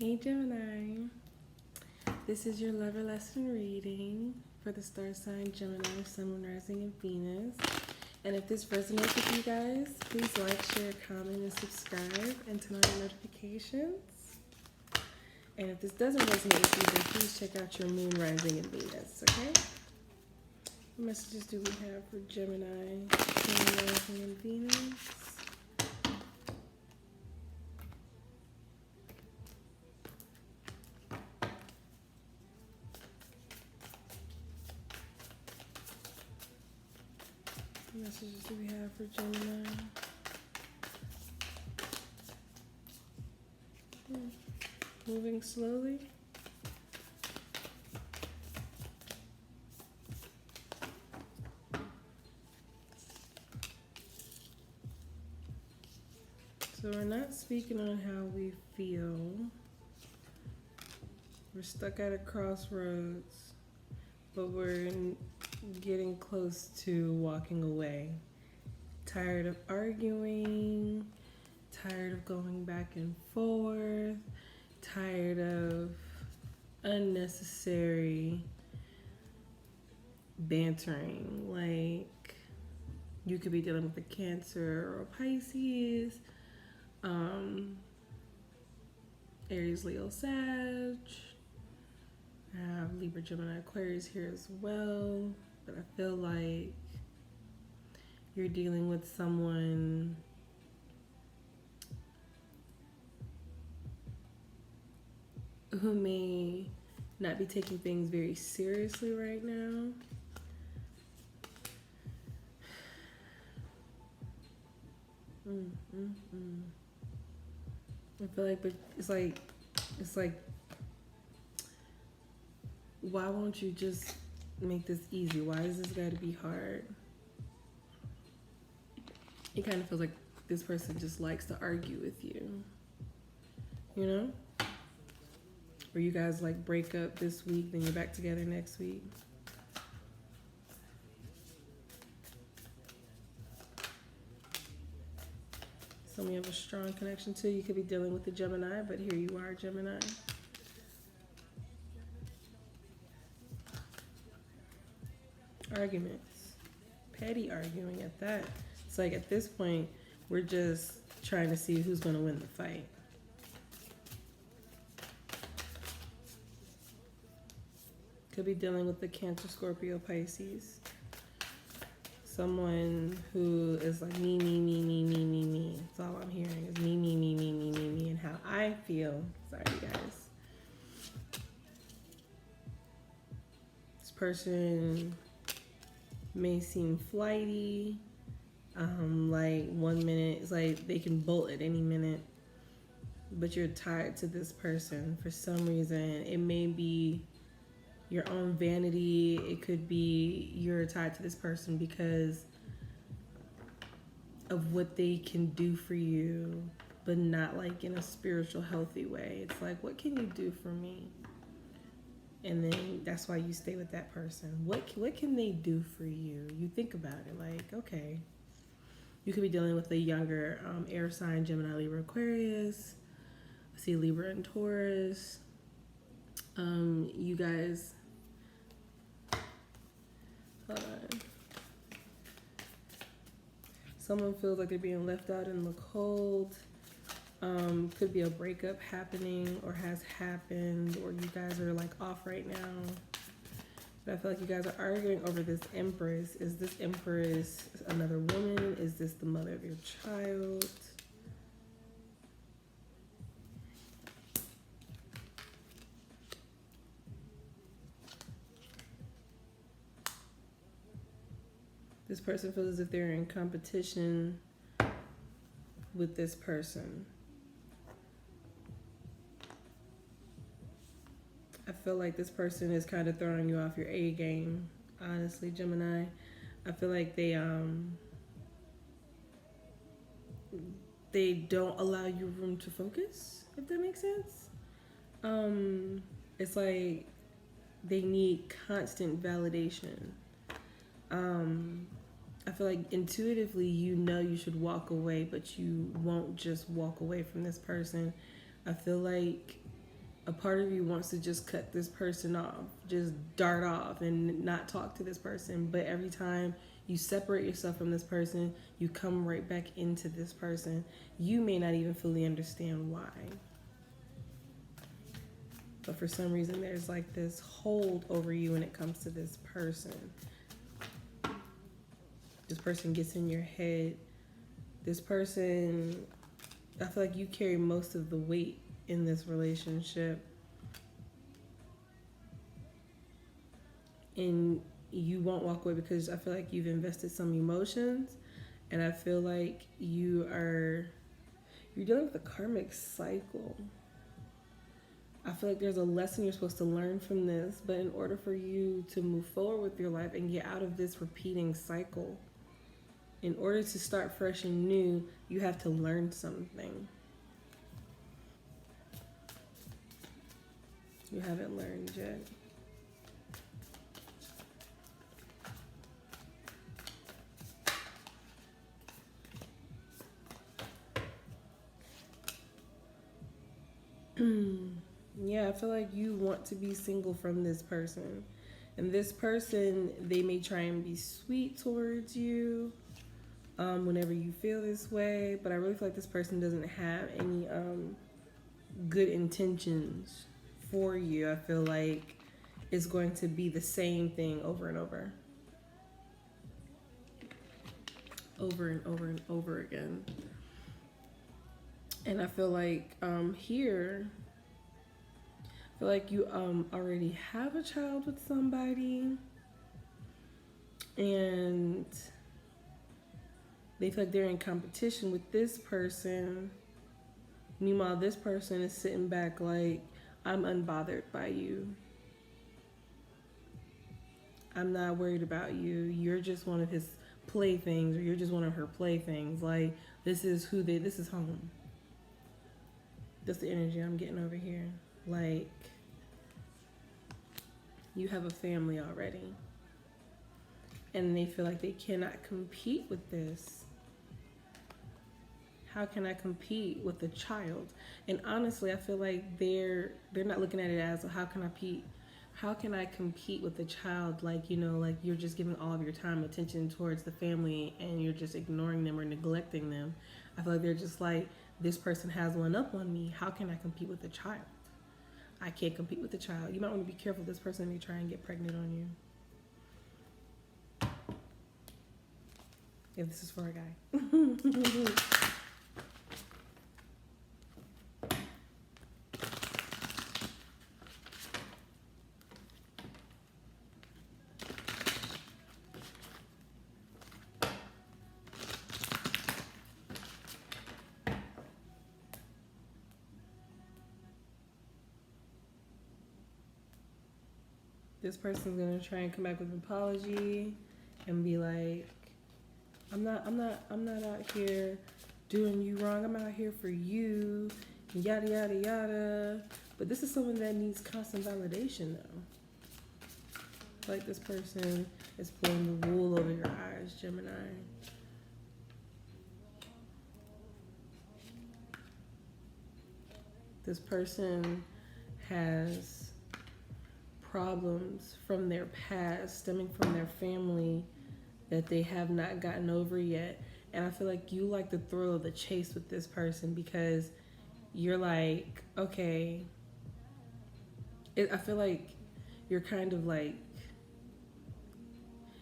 Hey Gemini, this is your lover lesson reading for the star sign Gemini, Sun, Moon, Rising, and Venus. And if this resonates with you guys, please like, share, comment, and subscribe, and turn on notifications. And if this doesn't resonate with you, then please check out your Moon, Rising, and Venus, okay? What messages do we have for Gemini, Moon, Rising, and Venus? What messages do we have for Gemini? Moving slowly. So we're not speaking on how we feel. We're stuck at a crossroads, but we're getting close to walking away. Tired of arguing, tired of going back and forth, tired of unnecessary bantering. Like, you could be dealing with a Cancer or a Pisces, Aries, Leo, Sag. I have Libra, Gemini, Aquarius here as well. But I feel like you're dealing with someone who may not be taking things very seriously right now. I feel like, but it's like, why won't you just make this easy? Why does this got to be hard? It kind of feels like this person just likes to argue with you, you know? Or you guys like break up this week, then you're back together next week. Some you have a strong connection to. You could be dealing with the Gemini, but here you are, Gemini. Arguments. Petty arguing at that. It's like at this point, we're just trying to see who's going to win the fight. Could be dealing with the Cancer, Scorpio, Pisces. Someone who is like me. That's all I'm hearing is me, and how I feel. Sorry, guys. This person may seem flighty. Like 1 minute, it's like they can bolt at any minute, but you're tied to this person for some reason. It may be your own vanity. It could be you're tied to this person because of what they can do for you, but not like in a spiritual, healthy way. It's like, what can you do for me? And then that's why you stay with that person. What can they do for you? You think about it like, okay. You could be dealing with a younger air sign, Gemini, Libra, Aquarius. I see Libra and Taurus. You guys, someone feels like they're being left out in the cold. Could be a breakup happening or has happened, or you guys are like off right now. But I feel like you guys are arguing over this Empress. Is this Empress another woman? Is this the mother of your child? This person feels as if they're in competition with this person. I feel like this person is kind of throwing you off your A game, honestly, Gemini. I feel like they don't allow you room to focus, if that makes sense. It's like they need constant validation. I feel like intuitively you know you should walk away, but you won't just walk away from this person. I feel like a part of you wants to just cut this person off, just dart off and not talk to this person. But every time you separate yourself from this person, you come right back into this person. You may not even fully understand why. But for some reason, there's like this hold over you when it comes to this person. This person gets in your head. This person, I feel like you carry most of the weight in this relationship. And you won't walk away because I feel like you've invested some emotions. And I feel like you're dealing with a karmic cycle. I feel like there's a lesson you're supposed to learn from this, but in order for you to move forward with your life and get out of this repeating cycle, in order to start fresh and new, you have to learn something. You haven't learned yet. Yeah, I feel like you want to be single from this person. And this person, they may try and be sweet towards you whenever you feel this way. But I really feel like this person doesn't have any good intentions for you. I feel like it's going to be the same thing over and over. Over and over and over again. And I feel like here, I feel like you already have a child with somebody, and they feel like they're in competition with this person. Meanwhile, this person is sitting back like, I'm unbothered by you. I'm not worried about you. You're just one of his playthings, or you're just one of her playthings. Like, this is home. That's the energy I'm getting over here. Like, you have a family already. And they feel like they cannot compete with this. How can I compete with a child? And honestly, I feel like they're not looking at it as, how can I compete with a child? Like, you know, like you're just giving all of your time, attention towards the family, and you're just ignoring them or neglecting them. I feel like they're just like, this person has one up on me. How can I compete with a child? I can't compete with a child. You might want to be careful. This person may try and get pregnant on you. If this is for a guy. This person's gonna try and come back with an apology and be like, I'm not out here doing you wrong. I'm out here for you, yada yada yada. But this is someone that needs constant validation, though. Like, this person is pulling the wool over your eyes, Gemini. This person has problems from their past, stemming from their family, that they have not gotten over yet. And I feel like you like the thrill of the chase with this person, because you're like, okay, I feel like you're kind of like,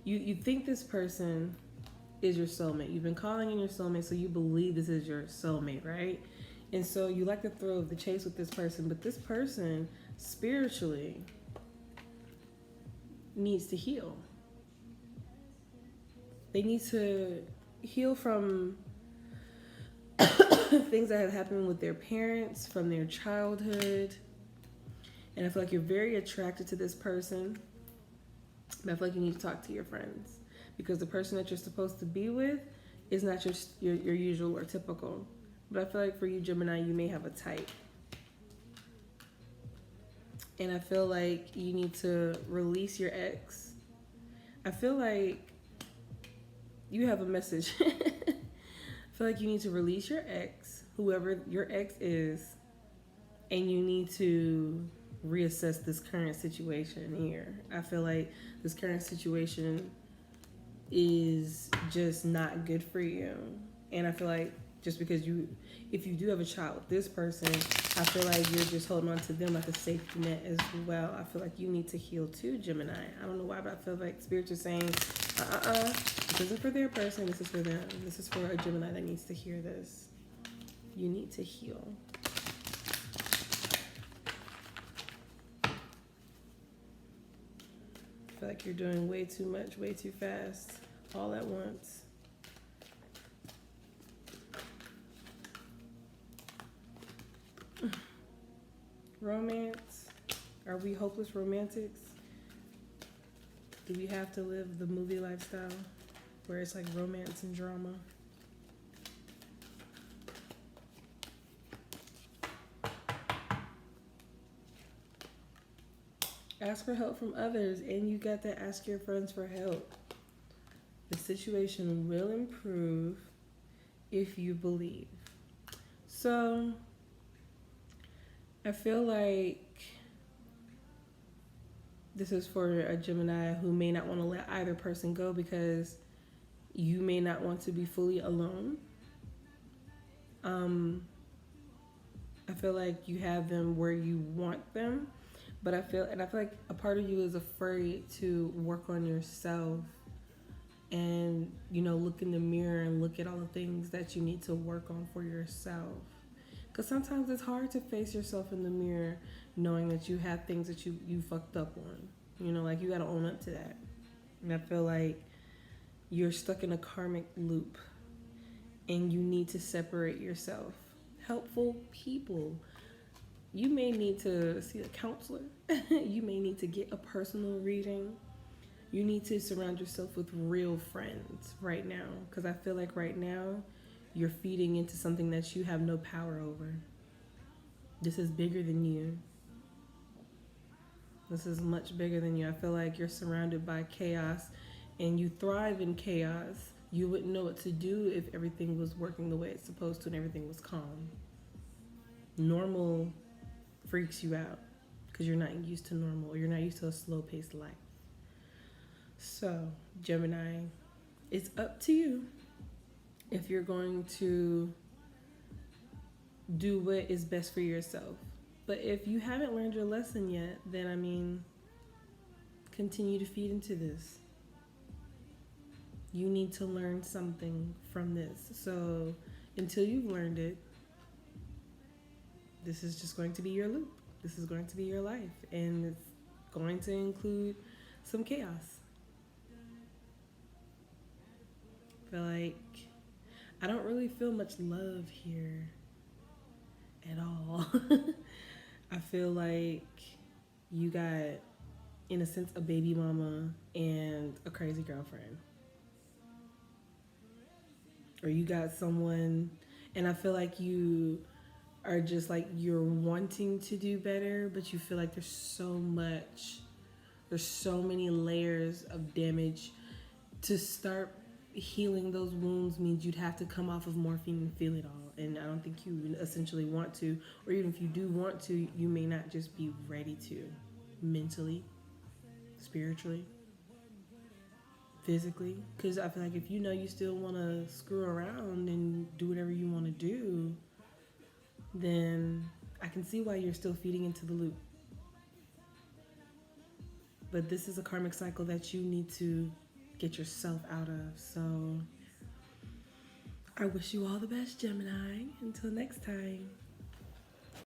you think this person is your soulmate. You've been calling in your soulmate, so you believe this is your soulmate, right? And so you like the thrill of the chase with this person, but this person spiritually needs to heal. They need to heal from things that have happened with their parents, from their childhood. And I feel like you're very attracted to this person, but I feel like you need to talk to your friends, because the person that you're supposed to be with is not your usual or typical. But I feel like for you, Gemini, you may have a type. And I feel like you need to release your ex. I feel like you have a message. I feel like you need to release your ex, whoever your ex is, and you need to reassess this current situation here. I feel like this current situation is just not good for you. And I feel like just because if you do have a child with this person, I feel like you're just holding on to them like a safety net as well. I feel like you need to heal too, Gemini. I don't know why, but I feel like spirits are saying, this isn't for their person, this is for them. This is for a Gemini that needs to hear this. You need to heal. I feel like you're doing way too much, way too fast, all at once. Romance. Are we hopeless romantics? Do we have to live the movie lifestyle where it's like romance and drama? Ask for help from others, and you got to ask your friends for help. The situation will improve if you believe. So, I feel like this is for a Gemini who may not want to let either person go because you may not want to be fully alone. I feel like you have them where you want them, but I feel like a part of you is afraid to work on yourself and, look in the mirror and look at all the things that you need to work on for yourself. Because sometimes it's hard to face yourself in the mirror knowing that you have things that you fucked up on. Like you got to own up to that. And I feel like you're stuck in a karmic loop and you need to separate yourself. Helpful people. You may need to see a counselor. You may need to get a personal reading. You need to surround yourself with real friends right now. Because I feel like right now, you're feeding into something that you have no power over. This is bigger than you. This is much bigger than you. I feel like you're surrounded by chaos and you thrive in chaos. You wouldn't know what to do if everything was working the way it's supposed to and everything was calm. Normal freaks you out because you're not used to normal or you're not used to a slow-paced life. So, Gemini, it's up to you if you're going to do what is best for yourself. But if you haven't learned your lesson yet, then continue to feed into this. You need to learn something from this. So until you've learned it, this is just going to be your loop. This is going to be your life. And it's going to include some chaos. I feel like I don't really feel much love here at all. I feel like you got, in a sense, a baby mama and a crazy girlfriend. Or you got someone, and I feel like you are just like, you're wanting to do better, but you feel like there's so many layers of damage. To start healing those wounds means you'd have to come off of morphine and feel it all. And I don't think you essentially want to, or even if you do want to, you may not just be ready to, mentally, spiritually, physically. Because I feel like if you still want to screw around and do whatever you want to do, then I can see why you're still feeding into the loop. But this is a karmic cycle that you need to get yourself out of. So I wish you all the best, Gemini. Until next time.